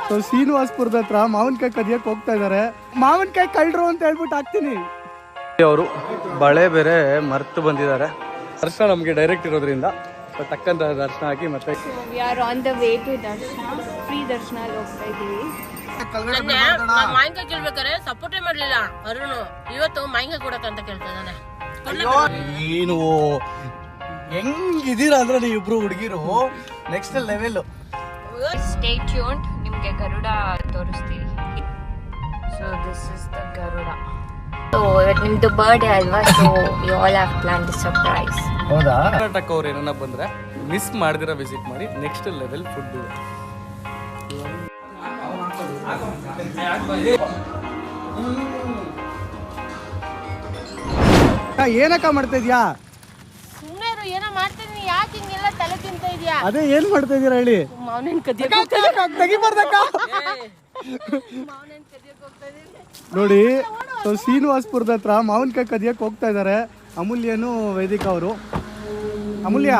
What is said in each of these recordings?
So ಶ್ರೀನಿವಾಸಪುರದ ಹತ್ರ ಮಾವಿನಕಾಯಿ ಕದಿಯಕ್ಕೆ ಹೋಗ್ತಾ ಇದಾರೆ. ಮಾವಿನಕಾಯಿ ಕಳ್ರು ಅಂತ ಹೇಳ್ಬಿಟ್ಟು ಹಾಕ್ತೀನಿ. ಅವರು ಬಳೆ ಬೇರೆ ಮರ್ತು ಬಂದಿದ್ದಾರೆ. ದರ್ಶನ ನಮಗೆ ಡೈರೆಕ್ಟ್ ಇರೋದ್ರಿಂದ ತಕ್ಕಂತ ದರ್ಶನ ಹಾಕಿ ಮತ್ತೆ we are on the way to darshan. Free darshan ಹೋಗ್ತಾ ಇದೀವಿ. ಮಾವಿನಕಾಯಿ ಕೇಳ್ಬೇಕಾರೆ ಸಪೋರ್ಟೇ ಮಾಡ್ಲಿಲ್ಲ ಅರುಣ್. ಇವತ್ತು ಮಾವಿನಕಾಯಿ ಕೊಡಕ್ಕಂತ ಕೇಳ್ತಾ ಇದ್ದಾನೆ. ಏನು ಹೆಂಗಿದ್ದೀರಾ ಅಂದ್ರೆ ನೀವು ಇಬ್ರು ಹುಡುಗಿರು ನೆಕ್ಸ್ಟ್ ಲೆವೆಲ್. ಸ್ಟೇ ಟ್ಯೂನ್ಡ್, ನಿಮಗೆ ಗರುಡ ತೋರಿಸ್ತೀವಿ. So this is the Garuda. So ನಿಮ್ದು ಬರ್ಡೇ ಅಲ್ವಾ, so we all have planned the surprise. ಹೌದಾ? ಕರ್ನಾಟಕ ಅವ್ರು ಏನನ್ನ ಬಂದ್ರೆ ಮಿಸ್ ಮಾಡ್ದಿರ ವಿಸಿಟ್ ಮಾಡಿ. ನೆಕ್ಸ್ಟ್ ಲೆವೆಲ್ ಫುಡ್ ಇದೆ. ಏನಕ್ಕ ಮಾಡ್ತಾ ಇದ್ಯಾ? ಸುಮ್ಮನೆ ಏನೋ ಮಾಡ್ತಿದೀನಿ. ಯಾಕೆ ಹಿಂಗೆಲ್ಲ ತಲೆ ತಿಂತ ಇದೀಯಾ? ಅದೇ ಏನ್ ಮಾಡ್ತಾ ಇದೀರಾ ಹೇಳಿ. ಮಾವಿನ ನೋಡಿ, ಸೊ ಶ್ರೀನಿವಾಸಪುರದ ಹತ್ರ ಮಾವಿನಕಾಯಿ ಕದಿಯಕ್ಕೆ ಹೋಗ್ತಾ ಇದಾರೆ ಅಮೂಲ್ಯನು ವೇದಿಕಾ ಅವರು. ಅಮೂಲ್ಯ,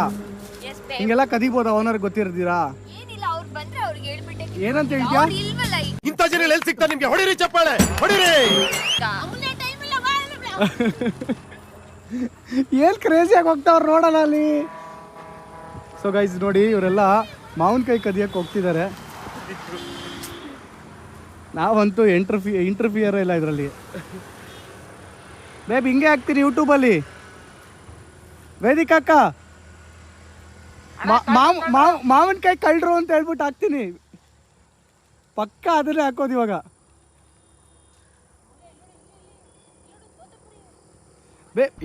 ಹಿಂಗೆಲ್ಲ ಕದಿಬೋದ ಓನರ್ ಗೊತ್ತಿರ್ತೀರಾ? ಏನಂತ ಹೇಳ್ತೀಯಾ? ಇಂಥ ಜನ ಎಲ್ಲಿ ಸಿಗ್ತಾ ನಿಮ್ಗೆ? ಹೊಡಿರಿ ಚಪ್ಪಾಳೆ, ಹೊಡಿರಿ. ಏನ್ ಕ್ರೇಜಿಯಾಗಿ ಹೋಗ್ತಾವ್ರು ನೋಡೋಣ ಅಲ್ಲಿ. ಸೊ ಗೈಸ್ ನೋಡಿ, ಇವರೆಲ್ಲ ಮಾವಿನಕಾಯಿ ಕದಿಯಕ್ಕೆ ಹೋಗ್ತಿದ್ದಾರೆ. ನಾವಂತೂ ಇಂಟರ್ಫಿಯರ್ ಇಲ್ಲ ಇದರಲ್ಲಿ. ಬೇಬ್ ಹಿಂಗೆ ಹಾಕ್ತೀರಿ ಯೂಟ್ಯೂಬಲ್ಲಿ. ವೇದಿಕಾ ಅಕ್ಕ, ಮಾವಿನಕಾಯಿ ಕಳ್ರು ಅಂತ ಹೇಳ್ಬಿಟ್ಟು ಹಾಕ್ತೀನಿ. ಪಕ್ಕ ಅದನ್ನೇ ಹಾಕೋದು ಇವಾಗ.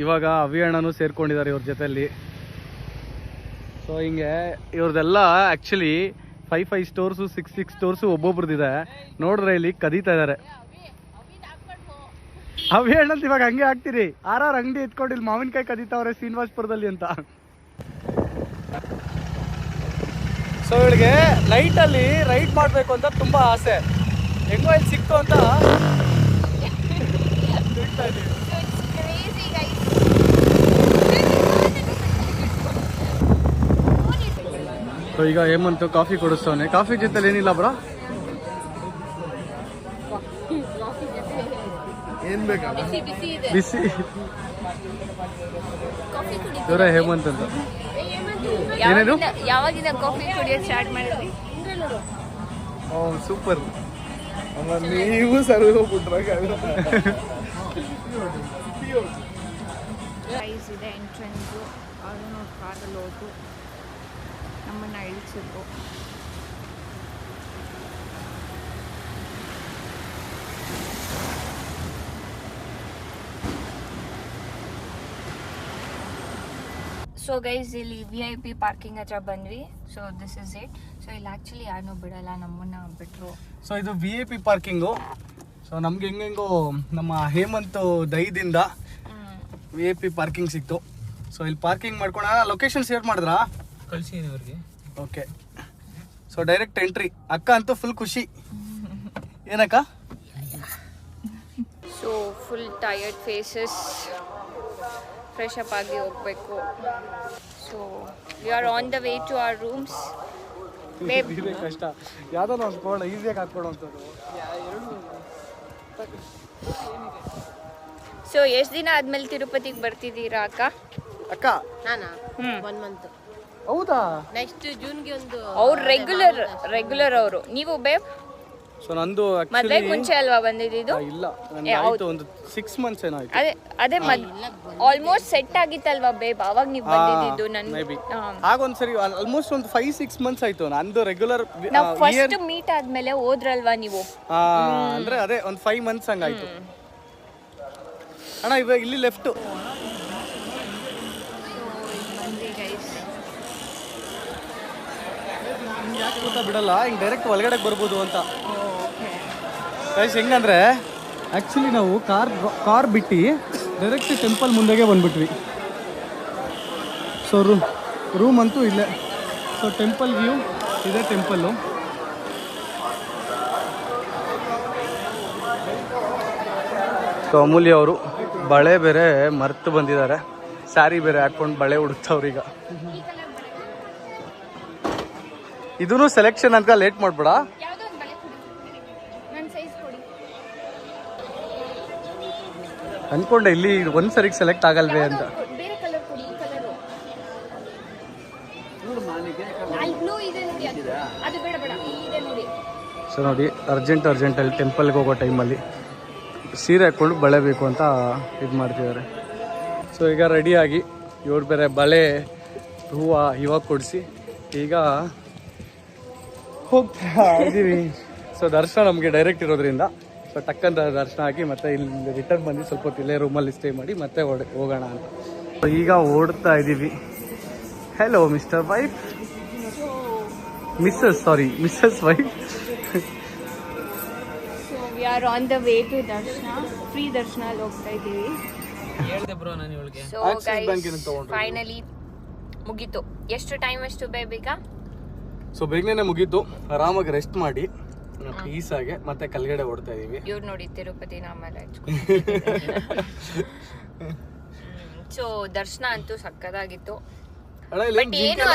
ಇವಾಗ ಅವಿಯಣ್ಣನೂ ಸೇರ್ಕೊಂಡಿದ್ದಾರೆ ಇವ್ರ ಜೊತೆಯಲ್ಲಿ. ಸೊ ಹಿಂಗೆ ಇವ್ರದೆಲ್ಲ ಆ್ಯಕ್ಚುಲಿ 5 ಸ್ಟೋರ್ಸು 6 ಸ್ಟೋರ್ಸು ಒಬ್ಬೊಬ್ರದ್ದಿದೆ. ನೋಡ್ರೆ ಇಲ್ಲಿ ಕದೀತಾ ಇದ್ದಾರೆ. ಅವಿಯಣ್ಣಂತ ಇವಾಗ ಹಂಗೆ ಹಾಕ್ತೀರಿ. ಆರಾರು ಅಂಗಡಿ ಎತ್ಕೊಂಡು ಇಲ್ಲಿ ಮಾವಿನಕಾಯಿ ಕದೀತಾವ್ರೆ ಶ್ರೀನಿವಾಸಪುರದಲ್ಲಿ ಅಂತ. ಸೊ ಇವಳಿಗೆ ನೈಟಲ್ಲಿ ರೈಡ್ ಮಾಡಬೇಕು ಅಂತ ತುಂಬ ಆಸೆ. ಹೆಂಗೋ ಇಲ್ಲಿ ಸಿಕ್ತು ಅಂತ ಬಿಡ್ತಾ ಇದ್ದೀವಿ. ಸೊ ಈಗ ಹೇಮಂತ್ ಕಾಫಿ ಕೊಡಿಸ್ತವನೆ. ಕಾಫಿ ಜೊತೆಲಿ ಏನಿಲ್ಲ ಬ್ರೋ? ಏನ್ ಬೇಕಾ? ಬಿಸಿ. ಇವರೇ ಹೇಮಂತ್ ಅಂತ. ಏನೇನು? ಯಾವಾಗಿಂದ ಕಾಫಿ ಕುಡಿಯೋದು ಸ್ಟಾರ್ಟ್ ಮಾಡಿದ್ರಿ? ಸೂಪರ್. ನೀವು ಸರ್ವ್ ಹೋಗ್ಬಿಟ್ರಾಗ ಇದೆ ಎಂಟ್ರೆನ್ಸು. ಅವರು ನೋಡಿ ಕಾರಲ್ಲಿ ಹೋದು ನಮ್ಮನ್ನು ಇಳಿಸಿದ್ರು. ಸೊ ಗೈಸ್, ಇಲ್ಲಿ VIP ಪಾರ್ಕಿಂಗ್ ಹತ್ರ ಬಂದ್ವಿ. So this is it. So ಇಲ್ಲಿ ಆ್ಯಕ್ಚುಲಿ ಯಾರನ್ನೂ ಬಿಡಲ್ಲ, ನಮ್ಮನ್ನ ಬಿಟ್ಟರು. ಸೊ ಇದು VIP ಪಾರ್ಕಿಂಗು. ಸೊ ನಮ್ಗೆ ಹೆಂಗೆಂಗೋ ನಮ್ಮ ಹೇಮಂತ್ ದಯದಿಂದ VIP ಪಾರ್ಕಿಂಗ್ ಸಿಕ್ತು. ಸೊ ಇಲ್ಲಿ ಪಾರ್ಕಿಂಗ್ ಮಾಡ್ಕೊಳ. ಲೊಕೇಶನ್ ಶೇರ್ ಮಾಡಿದ್ರಾ? ಕಳ್ಸಿದ್ದೀನಿ ಅವ್ರಿಗೆ. ಓಕೆ. So direct entry. ಅಕ್ಕ ಅಂತೂ ಫುಲ್ ಖುಷಿ. ಏನಕ್ಕ? So full tired faces, fresh up ಆಗಿ ಹೋಗಬೇಕು. So we are on the way to our rooms. ಇದೇ ಕಷ್ಟ. ಯಾವುದೋ ಒಂದು ಕೊಡ ಈಸಿಯಾಗಿ ಹಾಕ್ಕೊಡೋಂಥದ್ದು. ಸೊ ಎಷ್ಟು ದಿನ ಆದ್ಮೇಲೆ ತಿರುಪತಿಗೆ ಬರ್ತಿದ್ದೀರಾ ಅಕ್ಕ? ಅಕ್ಕ ನಾನಾ 1 ಮಂತ್. ಹೌದಾ? ನೆಕ್ಸ್ಟ್ ಜೂನ್ಗೆ ಒಂದು. ಅವ್ರು ರೆಗ್ಯುಲರ್ ಅವರು. ನೀವು ಬೇಬ್? ಸೊ ನಂದು ಮದ್ವೆ ಮುಂಚೆ ಅಲ್ವಾ ಬಂದಿದ್ದು? ಇಲ್ಲ, ಆಯ್ತು ಒಂದು 6 ಮಂತ್ಸ್ ಏನೋ ಆಯ್ತು. ಅದೇ ಆಲ್ಮೋಸ್ಟ್ ಸೆಟ್ ಆಗಿತ್ತಲ್ವಾ ಬೇಬ್, ಅವಾಗ ನೀವು ಬಂದಿದ್ದು. ಆಗೊಂದ್ಸರಿ ಆಲ್ಮೋಸ್ಟ್ ಒಂದು 5-6 ಮಂತ್ಸ್ ಆಯ್ತು. ನಂದು ರೆಗ್ಯುಲರ್ ನಾವು ಫಸ್ಟ್ ಮೀಟ್ ಆದ್ಮೇಲೆ ಹೋದ್ರಲ್ವಾ ನೀವು? ಅಂದ್ರೆ ಅದೇ ಒಂದು 5 ಮಂತ್ಸ್ ಹಂಗಾಯ್ತು ಅಣ್ಣ. ಇವಾಗ ಇಲ್ಲಿ ಲೆಫ್ಟ್ ಬಿಡಲ್ಲ, ಹಿಂಗೆ ಡೈರೆಕ್ಟ್ ಒಳಗಡೆ ಬರ್ಬೋದು ಅಂತ. ಗೈಸ್ ಹೆಂಗಂದ್ರೆ ಆ್ಯಕ್ಚುಲಿ ನಾವು ಕಾರ್ ಬಿಟ್ಟು ಡೈರೆಕ್ಟ್ ಟೆಂಪಲ್ ಮುಂದೆಗೆ ಬಂದ್ಬಿಟ್ವಿ. ಸೊ ರೂಮ್ ಅಂತೂ ಇಲ್ಲೇ. ಸೊ ಟೆಂಪಲ್ ವ್ಯೂ ಇದೆ. ಟೆಂಪಲ್ಲು ಸೊ ಅಮೂಲ್ಯ ಅವರು ಬಳೆ ಬೇರೆ ಮರ್ತು ಬಂದಿದ್ದಾರೆ. ಸ್ಯಾರಿ ಬೇರೆ ಹಾಕೊಂಡು ಬಳೆ ಹುಡುಕ್ತವ್ರೀಗ. ಇದೂ ಸೆಲೆಕ್ಷನ್ ಅಂತ ಲೇಟ್ ಮಾಡ್ಬೇಡ. ನನ್ನ ಸೈಜ್ ಕೊಡಿ. ಅನ್ಕೊಂಡೆ ಇಲ್ಲಿ ಒಂದ್ಸರಿಗೆ ಸೆಲೆಕ್ಟ್ ಆಗಲ್ವೇ ಅಂತ. ಬೇರೆ ಕಲರ್ ಕೊಡಿ. ಈ ಕಲರು ಅಲ್ಲಿ ಬ್ಲೂ ಇದೆ ನೋಡಿ. ಅದು ಬೇಡ ಬೇಡ, ಇದೆ ನೋಡಿ. ಸೊ ನೋಡಿ, ಅರ್ಜೆಂಟಲ್ಲಿ ಟೆಂಪಲ್ಗೆ ಹೋಗೋ ಟೈಮಲ್ಲಿ ಸೀರೆ ಹಾಕ್ಕೊಂಡು ಬಳೆ ಬೇಕು ಅಂತ ಇದು ಮಾಡ್ತಿದ್ದಾರೆ. ಸೊ ಈಗ ರೆಡಿಯಾಗಿ ಇವ್ರು ಬೇರೆ ಬಳೆ ಹೂವು ಇವಾಗ ಕೊಡಿಸಿ ಈಗ ಹೋಗ್ತಾ ಇದ್ದೀವಿ. ಸೊ ದರ್ಶನ ನಮಗೆ ಡೈರೆಕ್ಟ್ ಇರೋದ್ರಿಂದ ಸೊ ಟಕ್ಕಂತ ದರ್ಶನ ಆಗಿ ಮತ್ತೆ ಇಲ್ಲಿ ರಿಟರ್ನ್ ಬಂದು ಸ್ವಲ್ಪ ಹೊತ್ತು ಇಲ್ಲೇ ರೂಮಲ್ಲಿ ಸ್ಟೇ ಮಾಡಿ ಮತ್ತೆ ಹೋಗೋಣ ಅಂತ. ಸೊ ಈಗ ಓಡ್ತಾ ಇದ್ದೀವಿ. Hello mister wife, missus wife. So we are on the way to darshan. Free darshan ಹೋಗ್ತಾ ಇದ್ದೀವಿ. ಸೊ ಗೈಸ್ ಫೈನಲಿ ಮುಗೀತು. ಎಷ್ಟು ಟೈಮ್ ಅಷ್ಟು ಬೇಗ? ಸೊ ಬೇಗನೆ ಮುಗೀತು. ಆರಾಮಾಗಿ ರೆಸ್ಟ್ ಮಾಡಿ ಪೀಸಾಗೆ ಮತ್ತೆ ಕಲ್ಗಡೆ ಓಡ್ತಾ ಇದೀವಿ. ಇವ್ರು ನೋಡಿ ತಿರುಪತಿ ಆಮೇಲೆ. ಸೊ ದರ್ಶನ ಅಂತೂ ಸಕ್ಕದಾಗಿತ್ತು.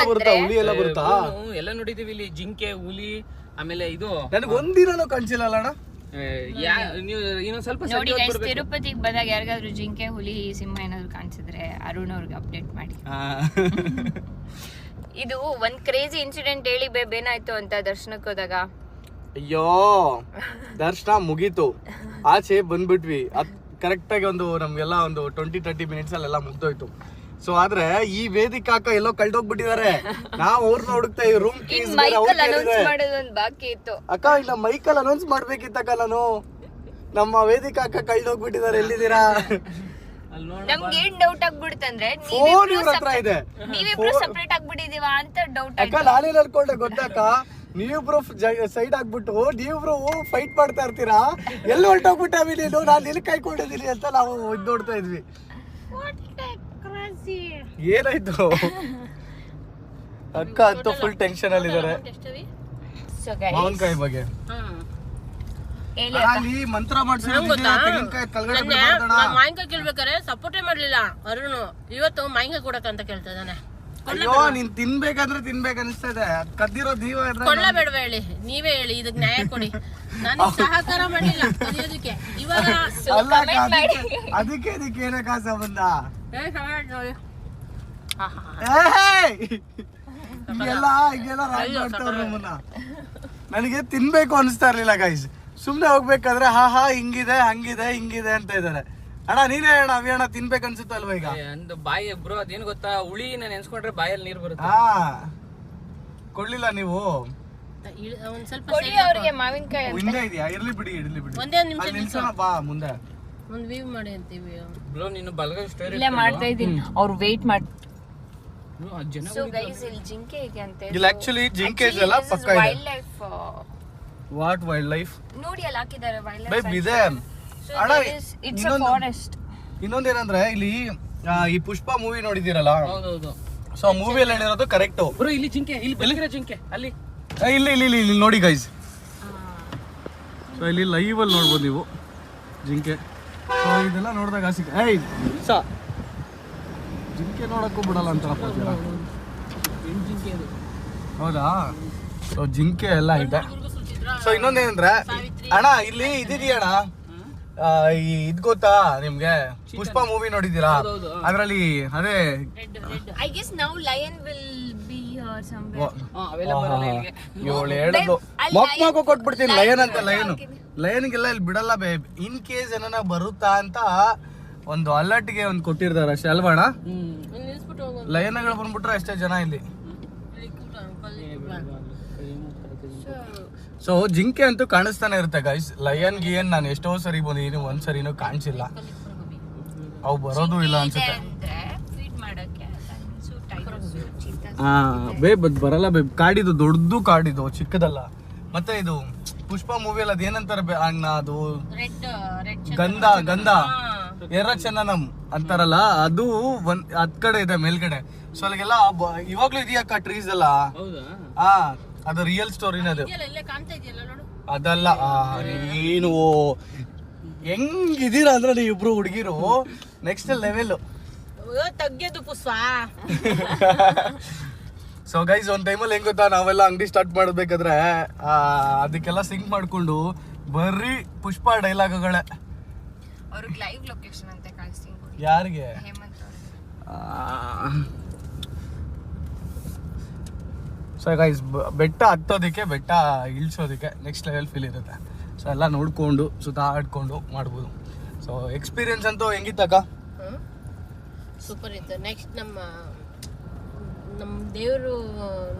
ಎಲ್ಲ ನೋಡಿದೀವಿ ಇಲ್ಲಿ, ಜಿಂಕೆ, ಹುಲಿ, ಆಮೇಲೆ ಇದು ನನಗೆ ಒಂದಿನೂ ಕಾಣಿಸಿಲ್ಲ ಅಣ್ಣ. ಇನ್ನೊಂದ್ ಸ್ವಲ್ಪ ನೋಡಿ ಗೈಸ್, ತಿರುಪತಿಗೆ ಬಂದಾಗ ಯಾರಿಗಾದ್ರೂ ಜಿಂಕೆ, ಹುಲಿ, ಸಿಂಹ ಏನಾದ್ರು ಕಾಣಿಸಿದ್ರೆ ಅರುಣ್ ಅವ್ರಿಗೆ ಅಪ್ಡೇಟ್ ಮಾಡಿ. ಇದು ಒಂದ್ ಕ್ರೇಜಿ ಇನ್ಸಿಡೆಂಟ್ ಹೇಳಿ ಬೇಬ್, ಏನಾಯ್ತು ಅಂತ ದರ್ಶನಕ್ಕೆ ಹೋದಾಗ. ಅಯ್ಯೋ, ದರ್ಶನ ಮುಗೀತು, ಆಚೆ ಬಂದ್ಬಿಟ್ವಿ. ಅದ್ ಕರೆಕ್ಟ್ ಆಗಿ ನಮ್ಗೆಲ್ಲ ಒಂದು 20-30 ಮಿನಿಟ್ಸ್ ಅಲ್ಲೆಲ್ಲ ಮುಗ್ದೋಯ್ತು. ಸೊ ಆದ್ರೆ ಈ ವೇದಿಕೆ ಅಕ್ಕ ಎಲ್ಲೋ ಕಳ್ದೋಗ್ಬಿಟ್ಟಿದ್ದಾರೆ. ನಾವ್ ಅವ್ರನ್ನ ಹುಡುಕ್ತಾ ಈ ರೂಮ್ ಕೀಸ್ ಬಾಕಿ ಇತ್ತು ಅಕ್ಕ. ಇಲ್ಲ ಮೈಕಲ್ ಅನೌನ್ಸ್ ಮಾಡ್ಬೇಕಿತ್ತಕ್ಕ. ನಾನು ನಮ್ಮ ವೇದಿಕೆ ಅಕ್ಕ ಕಳ್ದೋಗ್ಬಿಟ್ಟಿದ್ದಾರೆ, ಎಲ್ಲಿದ್ದೀರಾ? ನಮ್ಗೆ ಏನ್ ಡೌಟ್ ಆಗ್ಬಿಡ್ತಂದ್ರೆ ಫೋನ್ ಇವ್ರ ಹತ್ರ ಇದೆ. ನೀವಿಬ್ರು ಸಪರೇಟ್ ಆಗ್ಬಿಟ್ಟಿದೀವ ಅಂತ ಡೌಟ್ ಅಕ್ಕ. ನಾನೇನ್ ಅನ್ಕೊಂಡೆ ಗೊತ್ತಕ್ಕ, ನೀವಿಬ್ರು ಸೈಡ್ ಆಗ್ಬಿಟ್ಟು ನೀವಿಬ್ರು ಫೈಟ್ ಮಾಡ್ತಾ ಇರ್ತೀರಾ, ಎಲ್ಲಿ ಹೊರಟೋಗ್ಬಿಟ್ಟಾವಿ ನೀನು, ನಾನು ಎಲ್ಲಿ ಕೈಕೊಂಡಿದೀನಿ ಅಂತ ನಾವು ನೋಡ್ತಾ ಇದ್ವಿ. ಏನಾಯ್ತು ಅಕ್ಕ ಅಂತೂ ಫುಲ್ ಟೆನ್ಷನ್ ಅಲ್ಲಿ ಇದಾರೆ ಮಾವಿನಕಾಯಿ ಬಗ್ಗೆ. ಅಲ್ಲಿ ಮಂತ್ರ ಮಾವಿನಕಾಯಿ ಕೇಳ್ಬೇಕಾರೆ ಸಪೋರ್ಟೇ ಮಾಡ್ಲಿಲ್ಲ ಅರುಣ್. ಇವತ್ತು ಮಾವಿನಕಾಯಿ ಕೊಡಕಂತ ಕೇಳ್ತಾ ಇದ್ದಾನೆ. ಅಯ್ಯೋ, ನೀನ್ ತಿನ್ಬೇಕಂದ್ರೆ ತಿನ್ಬೇಕು ಅನಿಸ್ತಾ ಇದೆ. ಕದ್ದಿರೋ ನೀವ ಕೊಡ್ಲೇಬೇಡ ಹೇಳಿ, ನೀವೇ ಹೇಳಿ, ಇದಕ್ ನ್ಯಾಯ ಕೊಡಿ. ನಾನು ಸಹಕಾರ ಮಾಡಿಲ್ಲ ಕದಿಯೋದಕ್ಕೆ. ಇವಾಗ ಅದಕ್ಕೆ ಏನಕ್ಕ ಸಂಬಂಧ? ನನಗೆ ತಿನ್ಬೇಕು ಅನಿಸ್ತಾ ಇರ್ಲಿಲ್ಲ ಗೈಸ್. ಸುಮ್ನೆ ಹೋಗ್ಬೇಕಾದ್ರೆ ಹಾ ಹಿಂಗಿದೆ ಹಿಂಗಿದೆ ಅಂತ ಇದಾರೆ. ಅಣ್ಣ ನೀನೇ ಅಣ್ಣ, ಅಣ್ಣ ತಿನ್ಬೇಕು ಅನ್ಸುತ್ತ ಅಲ್ವಾ ಈಗ? ಬಾಯಿ ಬ್ರೋ, ಅದೇನು ಗೊತ್ತಾ, ಹುಳಿ ನೆನ್ಸ್ಕೊಂಡ್ರೆ ಬಾಯಲ್ಲಿ ನೀರ್ ಬರುತ್ತೆ. ಕೊಡ್ಲಿಲ್ಲ ನೀವು? ಒಂದ್ ಸ್ವಲ್ಪ ಅವ್ರಿಗೆ ಮಾವಿನಕಾಯಿ ಹಿಂದೆ ಇದೆಯಾ? ಇರ್ಲಿ ಬಿಡಿ. ಒಂದೇ ನಿಮಿಷ ನಿಲ್ಸೋಣ ಬಾ ಮುಂದೆ. ಒಂದ್ ವ್ಯೂ ಮಾಡಿ ಅಂತೀವಿ ಬ್ರೋ. ನೀನು ಬಲಗೈ ಸ್ಟೋರಿ ಇಲ್ಲೇ ಮಾಡ್ತಾ ಇದೀನಿ, ಅವ್ರು ವೇಟ್ ಮಾಡಿ. ಸೊ ಗೈಸ್, ಇಲ್ಲಿ ಜಿಂಕೆ ಇದೆ ಅಂತ. ಇಲ್ಲಿ ಆಕ್ಚುಲಿ ಜಿಂಕೆ ಇದೆಲ್ಲ ಪಕ್ಕ ಇದೆ. Wild life. What wild life? ನೋಡಿ ಅಲ್ಲಿ ಹಾಕಿದ್ದಾರೆ ವೈಲ್ಡ್ ಲೈಫ್ ಇದೆ ಅಣ್ಣ. ಇನ್ನೊಂದೇನಂದ್ರೆ ಇಲ್ಲಿ ಈ ಪುಷ್ಪ ಮೂವಿ ನೋಡಿದಿರಲ್ಲ? ಹೌದೌದು. ಸೊ ಮೂವಿಯಲ್ಲಿ ಹೇಳಿರೋದು ಕರೆಕ್ಟ್ ಬ್ರೋ. ಇಲ್ಲಿ ಜಿಂಕೆ, ಇಲ್ಲಿ ಬೆಳಗಿರೋ ಜಿಂಕೆ ಅಲ್ಲಿ ಇಲ್ಲಿ ನೋಡಿ ಗೈಸ್. ಸೊ ಇಲ್ಲಿ ಲೈವ್ ಅಲ್ಲಿ ನೋಡ್ಬೋದು ನೀವು ಜಿಂಕೆ. ಸೊ ಇದೆಲ್ಲ ನೋಡಿದಾಗ ಜಿಂಕೆ ನೋಡಕ್ಕೂ ಬಿಡಲ್ಲ ಅಂತಾರಪ್ಪ. ಹೌದಾ? ಸೊ ಜಿಂಕೆ ಎಲ್ಲ ಇದೆ. ಸೊ ಇನ್ನೊಂದೇನಂದ್ರೆ ಅಣ್ಣ, ಇಲ್ಲಿ ಇದಿದೆಯಣ್ಣ, ಇದ್ ಗೊತ್ತಾ ನಿಮ್ಗೆ? ಪುಷ್ಪ ಮೂವಿ ನೋಡಿದೀರಾ? ಅದ್ರಲ್ಲಿ ಅದೇ I guess now lion will be here somewhere. ಮಕ್ಕಳು ಕೊಟ್ಬಿಡ್ತೀನಿ ಲಯನ್ ಅಂತ. ಲಯನ್ಗೆಲ್ಲ ಇಲ್ಲಿ ಬಿಡಲ್ಲ ಬೇಬ್. ಇನ್ ಕೇಸ್ ಏನಾರ ಬರುತ್ತಾ ಅಂತ ಒಂದು ಅಲರ್ಟ್ಗೆ ಒಂದು ಕೊಟ್ಟಿರ್ತಾರೆ ಅಷ್ಟೇ ಅಲ್ವಾ ಅಣ್ಣ? ಲಯನ್ಗಳು ಬಂದ್ಬಿಟ್ರೆ ಅಷ್ಟೇ ಜನ ಇಲ್ಲಿ. ಸೊ ಜಿಂಕೆ ಅಂತೂ ಕಾಣಿಸ್ತಾನೆ ಇರುತ್ತೆ ಗೈಸ್. ಲಯನ್ ಗಿಯನ್ ನಾನು ಎಷ್ಟೋ ಸರಿ ಬಂದಿದ್ದೀನಿ, ಒಂದ್ ಸರಿನೂ ಕಾಣಿಸಿಲ್ಲ. ಅವು ಬರೋದು ಇಲ್ಲ ಅನ್ಸುತ್ತೆ. ಬೇಬ್ ಬರಲ್ಲ ಬೇಬ್. ಕಾಡಿದು ದೊಡ್ಡದು ಕಾಡಿದು, ಚಿಕ್ಕದಲ್ಲ. ಮತ್ತೆ ಇದು ಪುಷ್ಪ ಮೂವಿಯಲ್ಲಿ ಅದೇನಂತಾರೆ ಅಣ್ಣ, ಅದು ಗಂಧ ಎರ್ರ ಚಂದನಂ ಅಂತಾರಲ್ಲ, ಅದು ಹತ್ ಕಡೆ ಇದೆ ಮೇಲ್ಗಡೆ. ಸೊ ಅಲ್ಲಿಗೆಲ್ಲ ಇವಾಗ್ಲೂ ಇದೆಯಕ್ಕ ಟ್ರೀಸ್ ಎಲ್ಲ. ಅದು ರಿಯಲ್ ಸ್ಟೋರಿನ ಅದು. ಅದಲ್ಲ, ನೀನು ಹೆಂಗಿದ್ದೀರಾ ಅಂದ್ರೆ ನೀವು ಇಬ್ರು ಹುಡುಗಿರು ನೆಕ್ಸ್ಟ್ ಲೆವೆಲ್. ತಗ್ಗೆದು ಪುಷ್ಪ. ಸೊ ಗೈಸ್ ಒಂದ್ ಟೈಮಲ್ಲಿ ಹೆಂಗ್ ಗೊತ್ತಾ, ನಾವೆಲ್ಲ ಅಂಗಡಿ ಸ್ಟಾರ್ಟ್ ಮಾಡ್ಬೇಕಾದ್ರೆ ಅದಕ್ಕೆಲ್ಲ ಸಿಂಕ್ ಮಾಡ್ಕೊಂಡು ಬರೀ ಪುಷ್ಪ ಡೈಲಾಗ್ಗಳೇ. ಅವ್ರಿಗೆ ಲೈವ್ ಲೊಕೇಶನ್ ಅಂತ ಕಳಿಸ್ತೀನಿ. ಯಾರಿಗೆ? ಹೇಮಂತ್ ಅವ್ರಿಗೆ. ಸೊ ಗೈಸ್ ಬೆಟ್ಟ ಹತ್ತೋದಕ್ಕೆ ಬೆಟ್ಟ ಇಳಿಸೋದಕ್ಕೆ ನೆಕ್ಸ್ಟ್ ಲೆವೆಲ್ ಫೀಲ್ ಇರುತ್ತೆ. ಸೊ ಎಲ್ಲ ನೋಡ್ಕೊಂಡು ಸುತ್ತಾಡ್ಕೊಂಡು ಮಾಡ್ಬೋದು. ಸೊ ಎಕ್ಸ್ಪೀರಿಯನ್ಸ್ ಅಂತೂ ಹೆಂಗಿತ್ತಕ್ಕ? ಸೂಪರ್ ಇತ್ತು. ನೆಕ್ಸ್ಟ್ ನಮ್ಮ ದೇವರು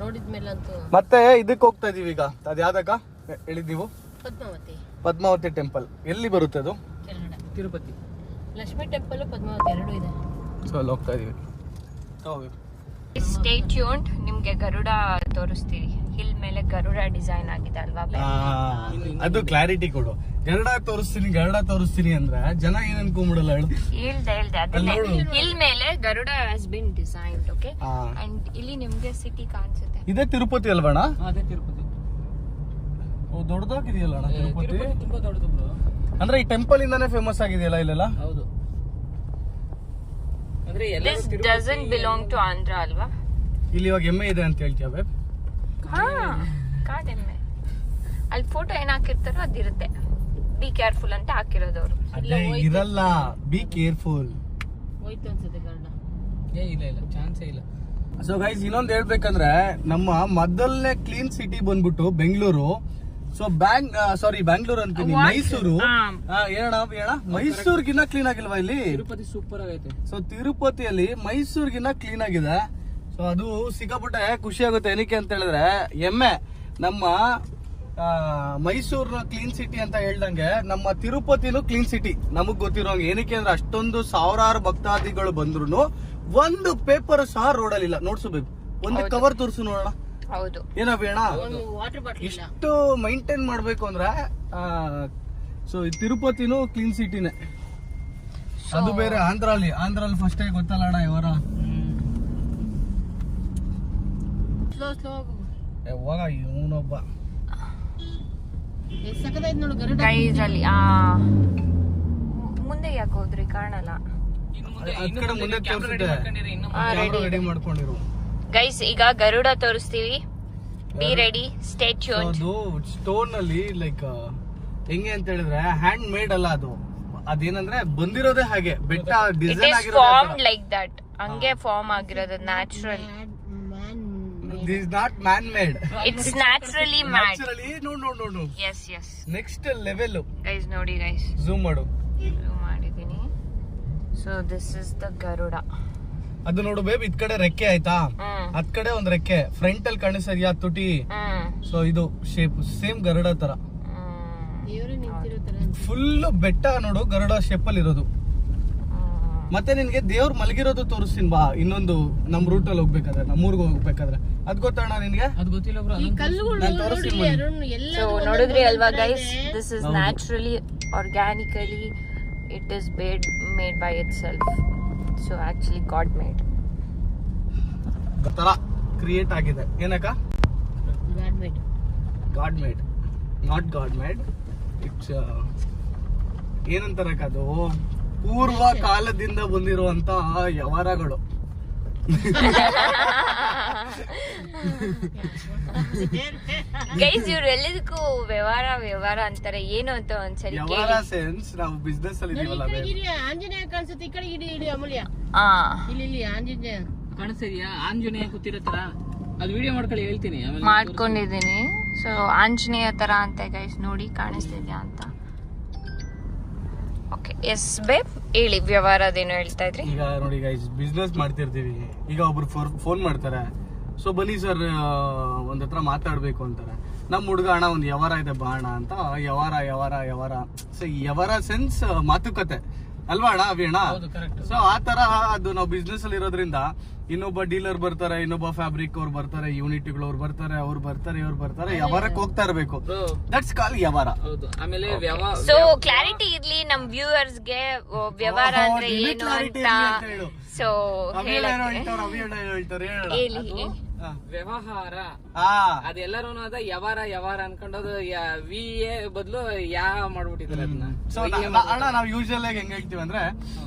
ನೋಡಿದ್ಮೇಲಂತೂ ಮತ್ತೆ ಇದಕ್ಕೆ ಹೋಗ್ತಾ ಇದೀವಿ ಈಗ. ಅದು ಯಾವ್ದಕ್ಕ ಹೇಳಿದ್ ನೀವು? ಪದ್ಮಾವತಿ ಟೆಂಪಲ್. ಎಲ್ಲಿ ಬರುತ್ತೆ ಅದು? ತಿರುಪತಿ. ಲಕ್ಷ್ಮೀ ಟೆಂಪಲ್, ಪದ್ಮಾವತಿ ಎರಡು ಇದೆ. ಸೊ ಅಲ್ಲಿ ಹೋಗ್ತಾ ಇದೀವಿ. Stay tuned. ನಿಮ್ಗೆ ಗರುಡ ತೋರಿಸ್ತೀವಿ. ಹಿಲ್ ಮೇಲೆ ಗರುಡ ಡಿಸೈನ್ ಆಗಿದೆ ಅಲ್ವಾ? ಅದು ಕ್ಲಾರಿಟಿ ಕೊಡು. ಗರುಡ ತೋರಿಸ್ತೀನಿ ಅಂದ್ರೆ ಜನ ಏನ್ ಅನ್ಕೊಂಡ್ಬಿಡಲ್ಲ ಹೇಳು. ಹೇಳ್ದೆ ಅದನ್ನೇ. ಹಿಲ್ ಮೇಲೆ Garuda has been designed. Okay, and ಇಲ್ಲಿ ನಿಮ್ಗೆ ಸಿಟಿ ಕಾಣಿಸುತ್ತೆ. ಇದೇ ತಿರುಪತಿ ಅಲ್ವಣ? ಅದೇ ತಿರುಪತಿ. ಓ ದೊಡ್ಡದಾಗಿದೆಯಲ್ಲ ಅಣ್ಣ ತಿರುಪತಿ. ತುಂಬಾ ದೊಡ್ಡದು ಬ್ರೋ. ಅಂದ್ರೆ ಈ ಟೆಂಪಲ್ ಇಂದಾನೆ ಫೇಮಸ್ ಆಗಿದೆಯಲ್ಲ ಇಲ್ಲೆಲ್ಲ? ಹೌದು. ಅಂದ್ರೆ This doesn't belong to Andhra ಅಲ್ವಾ? ಇಲ್ಲಿ ಇವಾಗ ಎಮ್ಮೆ ಇದೆ ಅಂತ ಹೇಳ್ತೀಯ ಬೇಬ್? ಕಾಡೆಮ್ಮೆ. ಅಲ್ಲಿ ಫೋಟೋ ಏನ್ ಹಾಕಿರ್ತಾರೋ ಅದಿರುತ್ತೆ. ಬಿ ಕೇರ್ಫುಲ್ ಅಂತ ಹಾಕಿರೋದು ಅವರು. ಅದೇ ಇರಲ್ಲ, ಬಿ ಕೇರ್ಫುಲ್. ಹೋಯ್ತು ಅನ್ಸುತ್ತೆ ಗರುಡ. ಇಲ್ಲ ಚಾನ್ಸೇ ಇಲ್ಲ. ಸೊ ಗೈಸ್ ಇನ್ನೊಂದು ಹೇಳ್ಬೇಕಂದ್ರೆ ನಮ್ಮ ಮೊದಲನೇ ಕ್ಲೀನ್ ಸಿಟಿ ಬಂದ್ಬಿಟ್ಟು ಬೆಂಗಳೂರು. ಸೊ ಬ್ಯಾಂಗ್ಳೂರ್ ಅಂತೀನಿ, ಮೈಸೂರು. ಏನ ಮೈಸೂರ್ಗಿನ್ನ ಕ್ಲೀನ್ ಆಗಿಲ್ವಾ ಇಲ್ಲಿ? ತಿರುಪತಿ ಸೂಪರ್ ಆಗೈತೆ. ಸೊ ತಿರುಪತಿಯಲ್ಲಿ ಮೈಸೂರ್ಗಿನ್ನ ಕ್ಲೀನ್ ಆಗಿದೆ. ಸೊ ಅದು ಸಿಕ್ಕಾಪಟ್ಟೆ ಖುಷಿ ಆಗುತ್ತೆ. ಏನಕ್ಕೆ ಅಂತ ಹೇಳಿದ್ರೆ ಎಮ್ಮೆ ನಮ್ಮ ಮೈಸೂರ್ನ ಕ್ಲೀನ್ ಸಿಟಿ ಅಂತ ಹೇಳ್ದಂಗೆ ನಮ್ಮ ತಿರುಪತಿನೂ ಕ್ಲೀನ್ ಸಿಟಿ ನಮಗ್ ಗೊತ್ತಿರೋಂಗೆ. ಏನಕ್ಕೆ ಅಂದ್ರೆ ಅಷ್ಟೊಂದು ಸಾವಿರಾರು ಭಕ್ತಾದಿಗಳು ಬಂದ್ರು ಒಂದು ಪೇಪರ್ ಸಹ ರೋಡಲ್ಲಿ ಇಲ್ಲ. ನೋಡ್ಸಬೇಕು, ಒಂದು ಕವರ್ ತೋರಿಸು ನೋಡೋಣ. ಹೌದು. ಏನವೇಣ ವಾಟರ್ ಬಾಟಲ್ ಇಷ್ಟು ಮೈಂಟೈನ್ ಮಾಡ್ಬೇಕು ಅಂದ್ರೆ ಸೊ ತಿರುಪತಿನೂ ಕ್ಲೀನ್ ಸಿಟಿನೇ. ಅದು ಬೇರೆ ಆಂಧ್ರಲ್ಲಿ ಫಸ್ಟ್ ಆಗಿ ಗೊತ್ತಲ್ಲ ಅಣ್ಣ ಇವರ. ಸ್ಲೋ ಯಾವಾಗ ಇವನೊಬ್ಬ ಸಕದಾಯ್ತು ನೋಡು ಗರುಡ. ಗೈಸ್ ಅಲ್ಲಿ ಮುಂದೆ ಯಾಕೆ ಹೋದ್ರಿ? ಕಾಣಲ್ಲ. ಮುಂದೆ ರೆಡಿ ಮಾಡ್ಕೊಂಡಿರು. ಗೈಸ್ ಈಗ ಗರುಡ ತೋರಿಸ್ತೀವಿ. Be ready, stay tuned. ಅದು ಸ್ಟೋನ್ ಅಲ್ಲಿ ಲೈಕ್ ಹೆಂಗೆ ಅಂತ ಹೇಳಿದ್ರೆ ಹ್ಯಾಂಡ್ ಮೇಡ್ ಅಲ್ಲ ಅದು. ಅದೇನಂದ್ರೆ ಬಂದಿರೋದೇ ಹಾಗೆ ಬೆಟ್ಟ ಡಿಸೈನ್ ಆಗಿರೋದು. Formed like that. ಹಂಗೆ ಫಾರ್ಮ್ ಆಗಿರೋದು. Natural. This is not man made. It's naturally made. Naturally. ನೋಡು. Yes next level. ಗೈಸ್ ನೋಡಿ ಗೈಸ್, ಝೂಮ್ ಮಾಡು. ಝೂಮ್ ಮಾಡಿದೀನಿ. So this is the Garuda. ಅದು ನೋಡು ಬೇಬ್, ಇದ್ ಕಡೆ ರೆಕ್ಕೆ ಆಯ್ತಾ, ಅದ್ ಕಡೆ ಒಂದ್ ರೆಕ್ಕೆ ಫ್ರಂಟ್ ಅಲ್ಲಿ ಕಾಣಿಸ್ತಾ ತುಟಿ. ಸೊ ಇದು ಶೇಪ್ ಸೇಮ್ ಗರುಡ ತರ. ಫುಲ್ ಬೆಟ್ಟ ನೋಡು ಗರುಡ ಶೇಪ್ ಅಲ್ಲಿ ಇರೋದು. ಮತ್ತೆ ನಿನ್ಗೆ ದೇವ್ರು ಮಲಗಿರೋದು ತೋರಿಸ್ತೀನಿ ಬಾ. ಇನ್ನೊಂದು ನಮ್ ರೂಟ್ ಅಲ್ಲಿ ಹೋಗ್ಬೇಕಾದ್ರೆ, ನಮ್ಮೂರ್ಗೆ ಹೋಗ್ಬೇಕಾದ್ರೆ. ಅದ್ ಗೊತ್ತಣ್ಣ ನಿನ್ಗೆ? ಅದು ಗೊತ್ತಿಲ್ಲ ಬ್ರೋ. ಸೊ ನೋಡಿದ್ರಿ ಅಲ್ವಾ guys, this is naturally organically it is made by itself. So actually god made ತರ ಕ್ರಿಯೇಟ್ ಆಗಿದೆ. ಏನಕ್ಕ? God made, not god made. It's ಏನಂತಾರಕ್ಕ, ಅದು ಪೂರ್ವ ಕಾಲದಿಂದ ಬಂದಿರುವಂತ ವ್ಯವಹಾರಗಳು. ಗೈಸ್ ಇವ್ರು ಎಲ್ಲದಕ್ಕೂ ವ್ಯವಹಾರ ಅಂತಾರೆ. ಏನು ಅಂತ ಒಂದ್ಸರಿ ವ್ಯವಹಾರ ಸೆನ್ಸ್ ನಾವು ಬಿಸ್ನೆಸ್ ಅಲ್ಲಿ ಇದೀವಲ್ಲ. ಆಂಜನೇಯ ಕಾಣಿಸುತ್ತೆ ಈ ಕಡೆ. ಇಡಿ ಅಮೂಲ್ಯ. ಇಲ್ಲಿ ಆಂಜನೇಯ ಕಾಣಿಸ್ತಿದ್ಯಾ? ಆಂಜನೇಯ ಕೂತಿರೋ ತರ. ಅದು ವಿಡಿಯೋ ಮಾಡ್ಕೊಳ್ಳಿ, ಹೇಳ್ತೀನಿ ಮಾಡ್ಕೊಂಡಿದೀನಿ. ಸೊ ಆಂಜನೇಯ ತರ ಅಂತ ಗೈಸ್ ನೋಡಿ, ಕಾಣಿಸ್ತಿದ್ಯಾ ಅಂತ. ಓಕೆ ಎಸ್ ಬೇಬ್ ಹೇಳಿ, ವ್ಯವಹಾರದೇನು ಹೇಳ್ತಾ ಇದ್ರಿ? ಈಗ ನೋಡಿ ಗೈಸ್, ಬಿಸ್ನೆಸ್ ಮಾಡ್ತಿರ್ತೀವಿ. ಈಗ ಒಬ್ರು ಫೋನ್ ಮಾಡ್ತಾರೆ, ಸೊ ಬನ್ನಿ ಸರ್ ಒಂದ್ ಹತ್ರ ಮಾತಾಡ್ಬೇಕು ಅಂತಾರೆ. ನಮ್ ಹುಡುಗ ಅಣ್ಣ ಒಂದ್ ವ್ಯವಹಾರ ಇದೆ ಬಾ ಅಣ್ಣ ಅಂತ. ವ್ಯವಹಾರ ಸೊ ವ್ಯವಹಾರ ಸೆನ್ಸ್ ಮಾತುಕತೆ ಅಲ್ವಾ ಅಣ್ಣ? ಅವಿ ಅಣ್ಣ. ಸೊ ಆ ತರ ಅದು ನಾವು ಬಿಸ್ನೆಸ್ ಅಲ್ಲಿ ಇರೋದ್ರಿಂದ ಇನ್ನೊಬ್ಬ ಡೀಲರ್ ಬರ್ತಾರೆ, ಇನ್ನೊಬ್ಬ ಫ್ಯಾಬ್ರಿಕ್ ಅವ್ರು ಬರ್ತಾರೆ, ಯೂನಿಟ್ಗಳವ್ರು ಬರ್ತಾರೆ, ಅವ್ರು ಬರ್ತಾರೆ, ಇವ್ರು ಬರ್ತಾರೆ. ವ್ಯವಹಾರಕ್ಕೆ ಹೋಗ್ತಾ ಇರ್ಬೇಕು. ದಟ್ಸ್ ಕಾಲ್ ವ್ಯವಹಾರ. ಆಮೇಲೆ ಸೊ ಕ್ಲಾರಿಟಿ ಇರ್ಲಿ ನಮ್ ವ್ಯೂವರ್ಸ್ ಗೆ, ವ್ಯವಹಾರ ಅಂದ್ರೆ ಏನು ಅಂತ. ಸೊ ವ್ಯವಹಾರ ಅದೆಲ್ಲರೂ ಅದ ವ್ಯವಹಾರ ಅನ್ಕೊಂಡದು ವಿ ಎ ಬದಲು ಮಾಡ್ಬಿಟ್ಟಿದ್ದಾರೆ ಅದನ್ನ. ಸೊ ಅಣ್ಣ ನಾವ್ ಯೂಶುವಲ್ ಆಗಿ ಹೆಂಗ್ ಹೇಳ್ತೀವಿ ಅಂದ್ರೆ,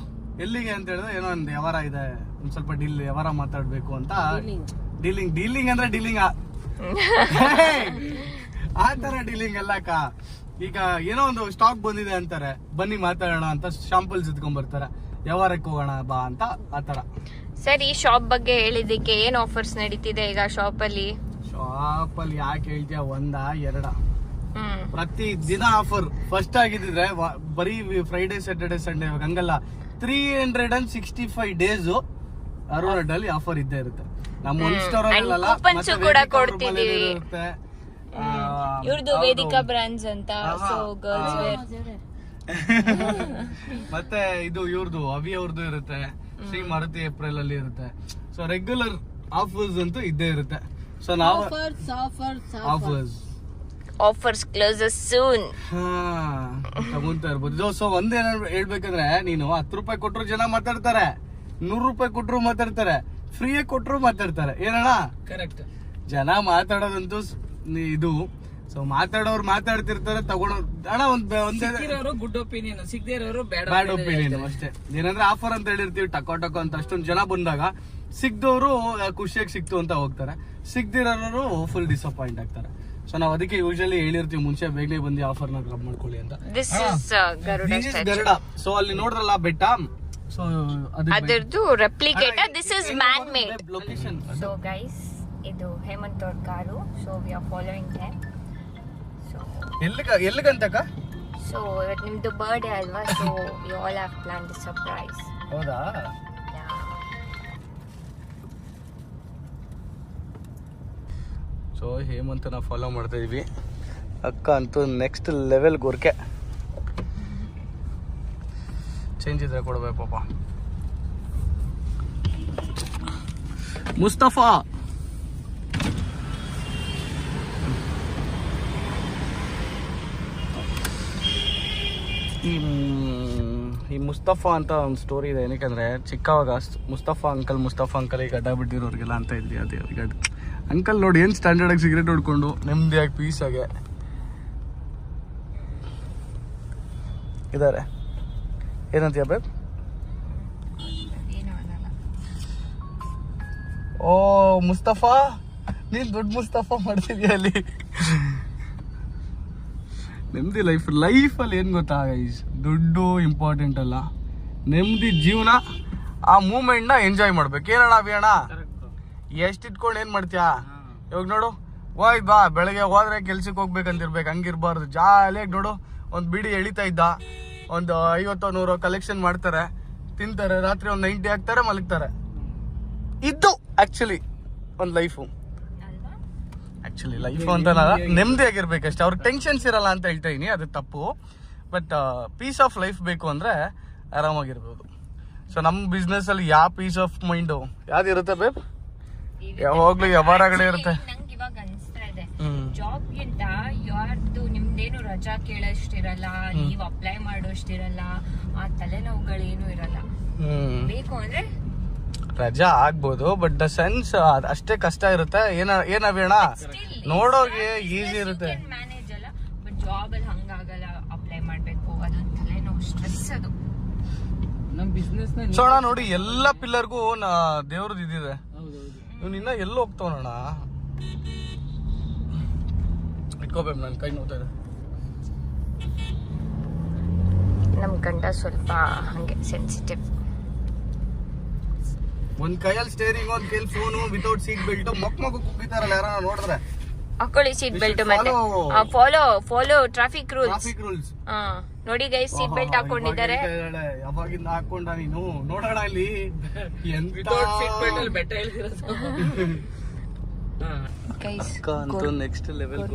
ಎಲ್ಲಿಗೆ ಅಂತ ಹೇಳಿದ್ರೆ ಏನೋ ಒಂದ್ ವ್ಯವಹಾರ ಇದೆ, ಒಂದ್ ಸ್ವಲ್ಪ ವ್ಯವಹಾರ ಮಾತಾಡ್ಬೇಕು ಅಂತ ಡೀಲಿಂಗ್ ಅಂದ್ರೆ ಡೀಲಿಂಗ್ ಆ ತರ ಡೀಲಿಂಗ್ ಅಲ್ಲಕ್ಕ. ಈಗ ಏನೋ ಒಂದು ಸ್ಟಾಕ್ ಬಂದಿದೆ ಅಂತಾರೆ, ಬನ್ನಿ ಮಾತಾಡೋಣ ಅಂತ ಶಾಂಪಲ್ಸ್ ಇದ್ಕೊಂಡ್ ಬರ್ತಾರೆ, ವ್ಯವಹಾರಕ್ಕೆ ಹೋಗೋಣ ಬಾ ಅಂತ ಆತರ. ಸರ್, ಈ ಶಾಪ್ ಬಗ್ಗೆ ಹೇಳಿದ್ದಕ್ಕೆ ಏನ್ ಆಫರ್ಸ್ ನಡೀತಿದೆ ಈಗ ಶಾಪ್ ಅಲ್ಲಿ ಯಾಕೆ ಹೇಳ್ತೀಯ, ಒಂದಾ ಎರಡ ಪ್ರತಿ ದಿನ ಆಫರ್. ಫಸ್ಟ್ ಆಗಿದ್ರೆ ಬರೀ ಫ್ರೈಡೆ ಸ್ಯಾಟರ್ಡೆ ಸಂಡೇ, ಇವಾಗ ಹಂಗಲ್ಲ, 365 ಡೇಸ್ ಅರೋಡ್ ಅಲ್ಲಿ ಆಫರ್ ಇದ್ದೇ ಇರುತ್ತೆ. ನಮ್ಮ ಒಂದು ಸ್ಟೋರ್ ಇರುತ್ತೆ, ಇವ್ರದ್ದು ವೇದಿಕಾ ಬ್ರಾಂಡ್ಸ್ ಅಂತ, ಸೊ ಗರ್ಲ್ಸ್ ವೇರ್. ಮತ್ತೆ ಇದು ಇವ್ರದ್ದು ಅವಿ ಅವ್ರದ್ದು ಇರುತ್ತೆ, ಶ್ರೀ ಮಾರುತಿ ಏಪ್ರಿಲ್ ಅಲ್ಲಿ ಇರುತ್ತೆ. ಸೊ ರೆಗ್ಯುಲರ್ ಆಫರ್ಸ್ ಅಂತೂ ಇದ್ದೇ ಇರುತ್ತೆ. ಸೊ ನಾವು ಆಫರ್ಸ್ ಕ್ಲೋಸಸ್ ಸೂನ್ ತಗೊಂತಾ ಇರ್ಬೋದು. ಸೊ ಒಂದೇನ ಹೇಳ್ಬೇಕಂದ್ರೆ, ನೀನು 10 ರೂಪಾಯಿ ಕೊಟ್ರು ಜನ ಮಾತಾಡ್ತಾರೆ, 100 ರೂಪಾಯಿ ಕೊಟ್ರು ಮಾತಾಡ್ತಾರೆ, ಫ್ರೀಯಾಗಿ ಕೊಟ್ರು ಮಾತಾಡ್ತಾರೆ. ಏನಣ್ಣ? ಕರೆಕ್ಟ್. ಜನ ಮಾತಾಡೋದಂತೂ ಇದು. ಸೊ ಮಾತಾಡೋರು ಮಾತಾಡ್ತಿರ್ತಾರೆ, ತಗೊಂಡು ಅಣ್ಣ ಒಂದೇ ಗುಡ್ ಒಪಿನಿಯನ್, ಸಿಗದೇ ಇರೋರು ಬ್ಯಾಡ್ ಒಪಿನಿಯನ್ ಅಷ್ಟೇ. ಏನಂದ್ರೆ ಆಫರ್ ಅಂತ ಹೇಳಿರ್ತೀವಿ, ಟಕೋ ಅಂತ ಅಷ್ಟೊಂದು ಜನ ಬಂದಾಗ ಸಿಗ್ದವರು ಖುಷಿಯಾಗಿ ಸಿಕ್ತು ಅಂತ ಹೋಗ್ತಾರೆ, ಸಿಗ್ದಿರೋರು ಫುಲ್ ಡಿಸಪಾಯಿಂಟ್ ಆಗ್ತಾರೆ. ಸೊ ನಾವ್ ಅದಕ್ಕೆ ಯೂಶಲಿ ಹೇಳಿರ್ತೀವಿ ಮುಂಚೆ, ಬೇಗನೆ ಬಂದು ಆಫರ್ ನ ಗ್ರಾಬ್ ಮಾಡ್ಕೊಳ್ಳಿ ಅಂತ. This is Garuda. ಸೊ ಅಲ್ಲಿ ನೋಡ್ರಲ್ಲ ಬೆಟ್ಟ, ಸೊ ಅದರದ್ದು replicator. This is man made location. So guys, ಇದು ಹೇಮಂತ್ ಅವ್ರ car. So we are following them. So ಎಲ್ಲಿಗಂತಕ್ಕ? ಸೊ ಇವತ್ತು ನಿಮ್ದು ಬರ್ಡೇ ಅಲ್ವಾ, so we all have plan the surprise. ಹೌದಾ? ಸೊ ಹೇಮಂತ್ ನಾವು ಫಾಲೋ ಮಾಡ್ತಾ ಇದೀವಿ. ಅಕ್ಕ ಅಂತೂ ನೆಕ್ಸ್ಟ್ ಲೆವೆಲ್ ಗೋರ್ಕೆ. ಚೇಂಜ್ ಇದ್ರೆ ಕೊಡ್ಬೇಕು ಪಾಪ. ಮುಸ್ತಫಾ ಈ ಮುಸ್ತಫಾ ಅಂತ ಒಂದು ಸ್ಟೋರಿ ಇದೆ. ಏನಕ್ಕಂದ್ರೆ ಚಿಕ್ಕವಾಗ ಮುಸ್ತಫಾ ಅಂಕಲ್ ಈಗ ಗಡ್ಡ ಬಿಟ್ಟಿರೋರಿಗೆಲ್ಲ ಅಂತ ಇದ್ರಿ. ಅದೇ ಗಡ್ಡ ಅಂಕಲ್ ನೋಡಿ ಏನ್ ಸ್ಟ್ಯಾಂಡರ್ಡ್ ಆಗಿ ಸಿಗರೇಟ್ ಹೊಡ್ಕೊಂಡು ನೆಮ್ಮದಿಯಾಗಿ ಪೀಸಾಗೆ ಇದಾರೆ. ಏನಂತೀಯ ಬೇಬ್? ಓ ಮುಸ್ತಫಾ, ನೀನ್ ದೊಡ್ಡ ಮುಸ್ತಫಾ ಮಾಡ್ತಿದ್ಯಾ ಅಲ್ಲಿ. ನೆಮ್ಮದಿ ಲೈಫಲ್ಲಿ ಏನ್ ಗೊತ್ತಾ ಗೈಸ್, ದುಡ್ಡು ಇಂಪಾರ್ಟೆಂಟ್ ಅಲ್ಲ, ನೆಮ್ಮದಿ ಜೀವನ, ಆ ಮೂಮೆಂಟ್ ನ ಎಂಜಾಯ್ ಮಾಡ್ಬೇಕು. ಏನಣ್ಣ ಅಣ್ಣ, ಎಷ್ಟ್ ಇಟ್ಕೊಂಡು ಏನ್ ಮಾಡ್ತೀಯಾ? ಇವಾಗ ನೋಡು, ಹೋಯ್ ಬಾ, ಬೆಳಗ್ಗೆ ಹೋದ್ರೆ ಕೆಲ್ಸಕ್ಕೆ ಹೋಗ್ಬೇಕಂತಿರ್ಬೇಕು, ಹಂಗಿರ್ಬಾರ್ದು. ಜಾಲಿಯಾಗಿ ನೋಡು, ಒಂದ್ ಬಿಡಿ ಎಳಿತಾ ಇದ್ದ, ಒಂದು 50-100 ಕಲೆಕ್ಷನ್ ಮಾಡ್ತಾರೆ, ತಿಂತಾರೆ, ರಾತ್ರಿ ಒಂದು 90 ಹಾಕ್ತಾರೆ, ಮಲಗ್ತಾರೆ. ಇದು ಆಕ್ಚುಲಿ ಒಂದು ಲೈಫು. ಆಕ್ಚುಲಿ ಲೈಫ್ ಅಂತ ನೆಮ್ಮದಿಯಾಗಿರ್ಬೇಕಷ್ಟೇ. ಅವ್ರಿಗೆ ಟೆನ್ಷನ್ಸ್ ಇರಲ್ಲ ಅಂತ ಹೇಳ್ತಾ ಇದೀನಿ, ಅದು ತಪ್ಪು. ಬಟ್ ಪೀಸ್ ಆಫ್ ಲೈಫ್ ಬೇಕು ಅಂದ್ರೆ ಆರಾಮಾಗಿರ್ಬೋದು. ಸೊ ನಮ್ಮ ಬಿಸ್ನೆಸ್ ಅಲ್ಲಿ ಯಾವ ಪೀಸ್ ಆಫ್ ಮೈಂಡ್ ಯಾವ್ದಿರುತ್ತೆ ಬೇಬ್? ಯಾವಾಗ್ಲೂ ವ್ಯವಹಾರಗಳೇ ಇರುತ್ತೆ. ನಂಗೆ ಇವಾಗ ಅನ್ಸ್ತಾ ಇದೆ, ಜಾಬ್ ಗಿಂತ ಯಾರ್ದು ನಿಮ್ದೇನು ರಜಾ ಕೇಳೋಷ್ಟಿರಲ್ಲ, ನೀವ್ ಅಪ್ಲೈ ಮಾಡೋಷ್ಟಿರಲ್ಲ, ಆ ತಲೆನೋವುಗಳೇನು ಇರಲ್ಲ. ಬೇಕು ಅಂದ್ರೆ ರಜಾ ಆಗ್ಬೋದು, ಬಟ್ ದ ಸೆನ್ಸ್ ಅಷ್ಟೇ ಕಷ್ಟ ಇರುತ್ತೆ. ಏನವೇಣ ನೋಡೋಗೆ ಈಸಿ ಇರುತ್ತೆ, ಮ್ಯಾನೇಜ್ ಅಲ್ಲ. ಬಟ್ ಜಾಬ್ ಅಲ್ಲಿ ಹಂಗಾಗಲ್ಲ, ಅಪ್ಲೈ ಮಾಡ್ಬೇಕು, ಅದೊಂದು ತಲೆನೋವು, ಸ್ಟ್ರೆಸ್ ಅದು. ನಮ್ ಬಿಸ್ನೆಸ್ ಸೋಣ ನೋಡಿ, ಎಲ್ಲ ಪಿಲ್ಲರ್ಗೂ ದೇವ್ರದ್ದು ಇದಿದೆ. ಇವ್ನ ಇನ್ನ ಎಲ್ಲ ಹೋಗ್ತಾವಣ್ಣ. ಇಟ್ಕೋಬೇಕು, ನನ್ ಕೈ ನೋಡ್ತಾ ಇದೆ. ನಮ್ ಗಂಡ ಸ್ವಲ್ಪ ಹಂಗೆ ಸೆನ್ಸಿಟಿವ್. ಒಂದ್ ಕೈಯಲ್ಲಿ ಸ್ಟೇರಿಂಗ್, ಒಂದ್ ಕೈಯಲ್ಲಿ ಫೋನು, ವಿತೌಟ್ ಸೀಟ್ ಬೆಲ್ಟ್, ಮಕ್ಕ ಕುಗ್ಗಿತಾರಲ್ಲ ಯಾರ ನೋಡಿದ್ರೆ. ಹಾಕೊಳ್ಳಿ ಸೀಟ್ ಬೆಲ್ಟ್. ಮತ್ತೆ ಫಾಲೋ ಟ್ರಾಫಿಕ್ ರೂಲ್ಸ್. ನೋಡಿ ಗೈಸ್, ಸೀಟ್ ಬೆಲ್ಟ್ ಹಾಕೊಂಡಿದ್ದಾರೆ. ಯಾವಾಗಿಂದ ಹಾಕೊಂಡ ನೀನು? ನೋಡೋಣ ಇಲ್ಲಿ ವಿತೌಟ್ ಸೀಟ್ ಬೆಲ್ಟ್ ಅಲ್ಲಿ ಬೆಟ್ಟ ಅಂತೂ ನೆಕ್ಸ್ಟ್ ಲೆವೆಲ್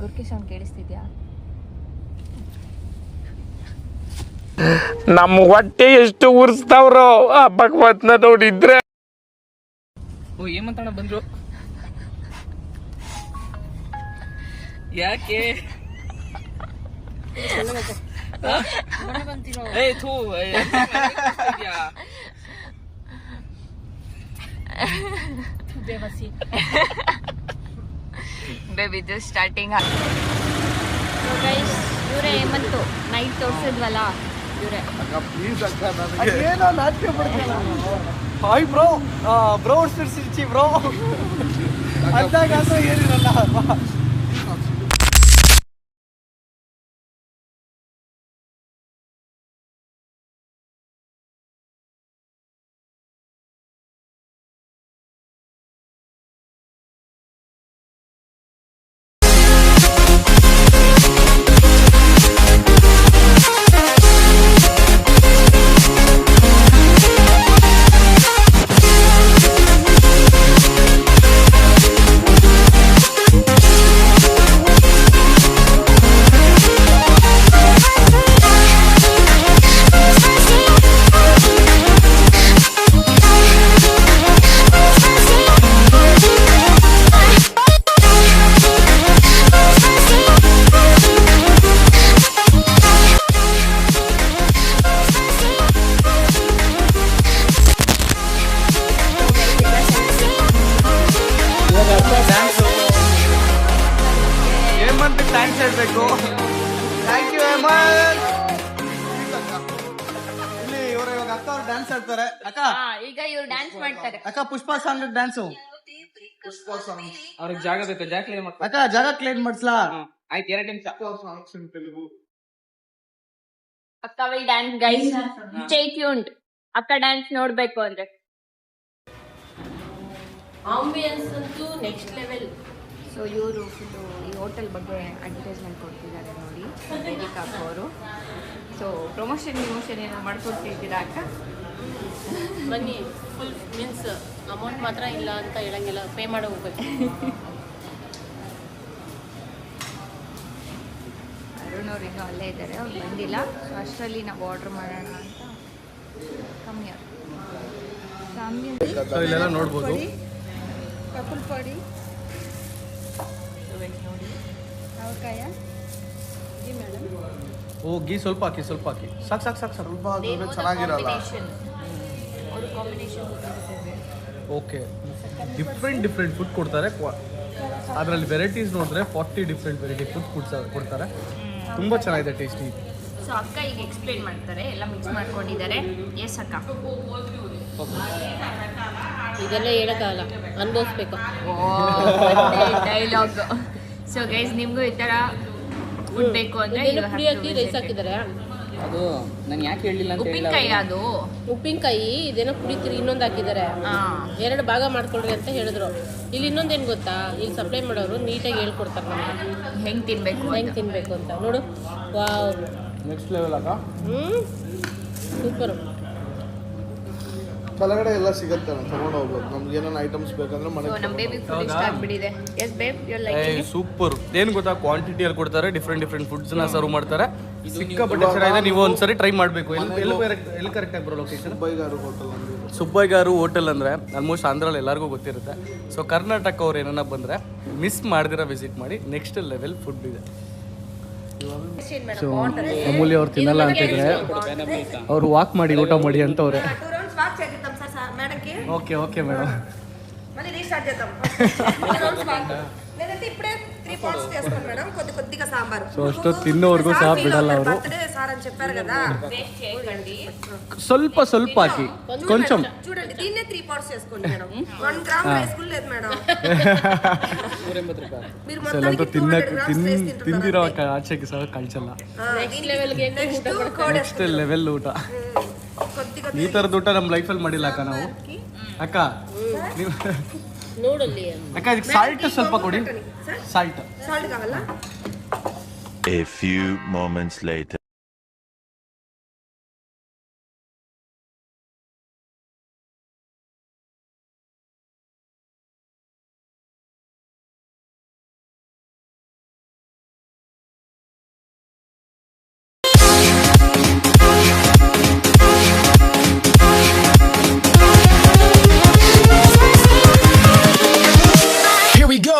ಗುರ್ಕೆ ಸೌಂಡ್ ಕೇಳಿಸ್ತಿದ್ಯಾ? ನಮ್ಮ ಹೊಟ್ಟೆ ಎಷ್ಟು ಉರ್ಸ್ತಾವ್ರೋ ಆ ಭಗವತ್ನ ನೋಡಿದ್ರೆ. ಓ ಏಮಂತಣ್ಣ ಬಂದ್ರು? ಯಾಕೆ? ಬೇಬಿ ಇದು ಸ್ಟಾರ್ಟಿಂಗ್. ಇವರೇ ಹೇಮಂತು ನೈಟ್ ತೋರಿಸಿದ್ವಲ್ಲ, ಇವ್ರೆ ಏನೋ ನಾಟ್ಯ ಬಿಡ್ತಲ್ಲ. ಹಾಯ್ ಬ್ರೋ, ಬ್ರೋ ಸಿರ್ಚಿ ಬ್ರೋ ಅಂದಾಗ ಏನಿರಲ್ಲ. ಹೇಮಂತ್ ಥ್ಯಾಂಕ್ಸ್ ಹೇಳ್ಬೇಕು. Thank you Hemant. ಇಲ್ಲಿ ಇವರು ಇವಾಗ ಅಕ್ಕ ಅವ್ರು ಡ್ಯಾನ್ಸ್ ಆಡ್ತಾರೆ. ಅಕ್ಕ ಈಗ ಇವ್ರು ಡ್ಯಾನ್ಸ್ ಮಾಡ್ತಾರೆ. ಅಕ್ಕ ಪುಷ್ಪ ಸಾಂಗ್ ಡ್ಯಾನ್ಸು. ಅವ್ರಿಗೆ ಜಾಗ ಬೇಕು, ಜಾಗ ಕ್ಲೀನ್ ಮಾಡ್ತಾರೆ. ಅಕ್ಕ ಜಾಗ ಕ್ಲೀನ್ ಮಾಡಿಸ್ಲಾ? ಆಯ್ತು, 2 ನಿಮಿಷ. ಅಕ್ಕ will dance guys, stay tuned. ಅಕ್ಕ ಡ್ಯಾನ್ಸ್ ನೋಡ್ಬೇಕು ಅಂದ್ರೆ. ಆಂಬಿಯನ್ಸ್ ಅಂತೂ ನೆಕ್ಸ್ಟ್ ಲೆವೆಲ್. ಸೊ ಇವರು ಫುಲ್ಲು ಈ ಹೋಟೆಲ್ ಬಗ್ಗೆ ಅಡ್ವರ್ಟೈಸ್ಮೆಂಟ್ ಕೊಡ್ತಿದ್ದಾರೆ ನೋಡಿ, ವೇದಿಕಾ ಅವರು. ಸೊ ಪ್ರಮೋಷನ್ ಏನೋ ಮಾಡ್ಕೊಡ್ತಿದ್ದೀರಾ ಅಕ್ಕ? ಬನ್ನಿ, ಫುಲ್ ಮೀನ್ಸ್ ಅಮೌಂಟ್ ಮಾತ್ರ ಇಲ್ಲ ಅಂತ ಹೇಳಂಗಿಲ್ಲ, ಪೇ ಮಾಡಿ ಹೋಗ್ಬೇಕು. ಅರುಣ್ ಅವ್ರು ಇನ್ನೂ ಅಲ್ಲೇ ಇದ್ದಾರೆ, ಅವ್ರು ಬಂದಿಲ್ಲ. ಸೊ ಅಷ್ಟರಲ್ಲಿ ನಾವು ಆರ್ಡ್ರ್ ಮಾಡೋಣ ಅಂತ ಕಮ್ಮಿ ಸೊ ಇಲ್ಲೆಲ್ಲ ನೋಡ್ಬೋದು. ಕಪಲ್ ಪಡಿ ನೋಡಿ, ಅವಕಾಯ ಮೇಡಮ್. ಓ ಗೀ ಸ್ವಲ್ಪ ಹಾಕಿ, ಸ್ವಲ್ಪ ಹಾಕಿ. ಸಾಕು ಸಾಕು ಸಾಕು ಸಾಕು. ಸ್ವಲ್ಪ ಚೆನ್ನಾಗಿರಲ್ಲ. ಅವರು ಕಾಂಬಿನೇಷನ್. ಓಕೆ, ಡಿಫ್ರೆಂಟ್ ಫುಡ್ ಕೊಡ್ತಾರೆ. ಅದರಲ್ಲಿ ವೆರೈಟೀಸ್ ನೋಡಿದ್ರೆ 40 ಡಿಫ್ರೆಂಟ್ ವೆರೈಟಿ ಫುಡ್ ಕೊಡ್ತಾರೆ. ತುಂಬ ಚೆನ್ನಾಗಿದೆ, ಟೇಸ್ಟಿ. ಸೊ ಅಕ್ಕ ಈಗ ಎಕ್ಸ್ಪ್ಲೇನ್ ಮಾಡ್ತಾರೆ, ಎಲ್ಲ ಮಿಕ್ಸ್ ಮಾಡ್ಕೊಂಡಿದ್ದಾರೆ. ಎಸ್ ಅಕ್ಕ, ಇದೆಲ್ಲ ಹೇಳೋಕ್ಕಾಗಲ್ಲ, ಅನುಭವಿಸ್ಬೇಕು. ಡೈಲಾಗ್. ಸೊ ಗೈಸ್, ನಿಮಗೂ ಈ ಥರ ಫುಡ್ ಬೇಕು ಅಂದರೆ ಪುಡಿ ಹಾಕಿ ರೈಸ್ ಹಾಕಿದ್ದಾರೆ. ಅದು ನಾನು ಯಾಕೆ ಹೇಳಿಲ್ಲ ಅಂತ ಹೇಳಿಲ್ಲ. ಉಪ್ಪಿನಕಾಯಿ ಅದು ಉಪ್ಪಿನಕಾಯಿ ಇದೇನೋ ಪುಡಿತೀರಿ ಇನ್ನೊಂದು ಹಾಕಿದ್ದಾರೆ. 2 ಭಾಗ ಮಾಡ್ಕೊಳ್ರಿ ಅಂತ ಹೇಳಿದ್ರು. ಇಲ್ಲಿ ಇನ್ನೊಂದೇನು ಗೊತ್ತಾ, ಇಲ್ಲಿ ಸಪ್ಲೈ ಮಾಡೋರು ನೀಟಾಗಿ ಹೇಳ್ಕೊಡ್ತಾರೆ ನಮಗೆ ಹೆಂಗೆ ತಿನ್ಬೇಕು ಹೆಂಗೆ ತಿನ್ಬೇಕು ಅಂತ. ನೋಡು, ವಾವ್, ನೆಕ್ಸ್ಟ್ ಲೆವೆಲ್ ಅಕ್ಕ. ಸೂಪರು. ಕೆಳಗಡೆ ಎಲ್ಲ ಸಿಗುತ್ತೆ, ತಗೊಂಡು ಹೋಗ್ಬೋದು. ನಮ್ಗೆ ಏನೇನು ಐಟಮ್ಸ್ ಬೇಕಂದ್ರೆ ಸೊ ಮನೆಗೆ ನಮ್ಮ ಬೇಬಿ ಫುಡ್ ಇಷ್ಟ ಆಗ್ಬಿಟ್ಟಿದೆ. Yes babe, you like it? Super. ಏನು ಗೊತ್ತಾ, ಕ್ವಾಂಟಿಟಿಯಲ್ಲಿ ಕೊಡ್ತಾರೆ, ಡಿಫ್ರೆಂಟ್ ಫುಡ್ಸ್ನ ಸರ್ವ್ ಮಾಡ್ತಾರೆ. ಸಿಕ್ಕಾಪಟ್ಟೆ ಚೆನ್ನಾಗಿದೆ. ನೀವು ಒಂದ್ಸರಿ ಟ್ರೈ ಮಾಡಬೇಕು. ಎಲ್ಲಿ ಕರೆಕ್ಟಾಗಿ ಬರೋ ಲೊಕೇಶನ್? ಬೈಗಾರು ಹೋಟೆಲ್ ಅಂಗಡಿ. ಸುಬ್ಬಯ್ಯಗಾರು ಹೋಟೆಲ್ ಅಂದರೆ ಆಲ್ಮೋಸ್ಟ್ ಆಂಧ್ರಲ್ಲಿ ಎಲ್ಲರಿಗೂ ಗೊತ್ತಿರುತ್ತೆ. ಸೊ ಕರ್ನಾಟಕ ಅವ್ರು ಏನನ್ನ ಬಂದರೆ ಮಿಸ್ ಮಾಡ್ದಿರ ವಿಸಿಟ್ ಮಾಡಿ. ನೆಕ್ಸ್ಟ್ ಲೆವೆಲ್ ಫುಡ್ ಇದೆ. ಸೊ ಅಮೂಲ್ಯ ಅವ್ರು ತಿನ್ನಲ್ಲ ಅಂತಿದ್ರೆ ಅವ್ರು ವಾಕ್ ಮಾಡಿ ಊಟ ಮಾಡಿ ಅಂತ ಅವ್ರೆ. Okay okay madam. మళ్ళీ రీస్టార్ట్ చేద్దాం. లేదంటే ఇప్పుడే 3 పాట్స్ చేసుకోండి మేడం, కొద్దిగా సాంబారు. సో అಷ್ಟು తిన్నోವರೆಗೂ ಸಹ ಬಿಡಲ್ಲ ಅವರು. బర్త్డే సార్ అని చెప్పారు కదా, ಸ್ವಲ್ಪ ಸ್ವಲ್ಪ ಹಾಕಿ కొంచెం చూడండి. దీన్నే 3 పాట్స్ చేసుకోండి మేడం. 1 గ్రామ్ రైస్ కూడా లేదు మేడం. మీరు మొత్తానికి 200 గ్రామ్స్ రైస్ తింటున్నారు. ತಿಂದಿರೋ ಆಚೆಗೆ ಸಹ ಕಳ್ಸಲ್ಲ. ನೆಕ್ಸ್ಟ್ ಲೆವೆಲ್ಗೆ ನೆಕ್ಸ್ಟ್ ಲೆವೆಲ್ ಊಟ. ಈ ಥರದ ಊಟ ನಮ್ಮ ಲೈಫಲ್ಲಿ ಮಾಡಿಲ್ಲ ಅಕ್ಕ ನಾವು. ಅಕ್ಕ ನೀವು ನೋಡಲ್ಲಿ ಅಕ್ಕ ಇದಕ್ಕೆ ಸಾಲ್ಟ್ ಸ್ವಲ್ಪ ಕೊಡಿ. ಸಾಲ್ಟ್ కావాలా? A few moments later. Here we go.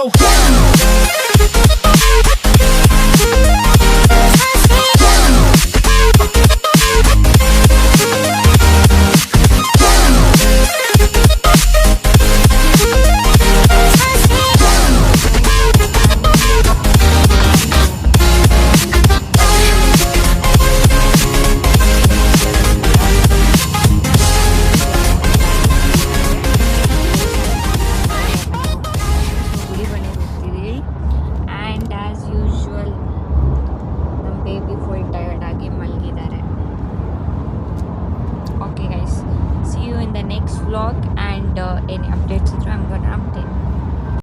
the next vlog and any updates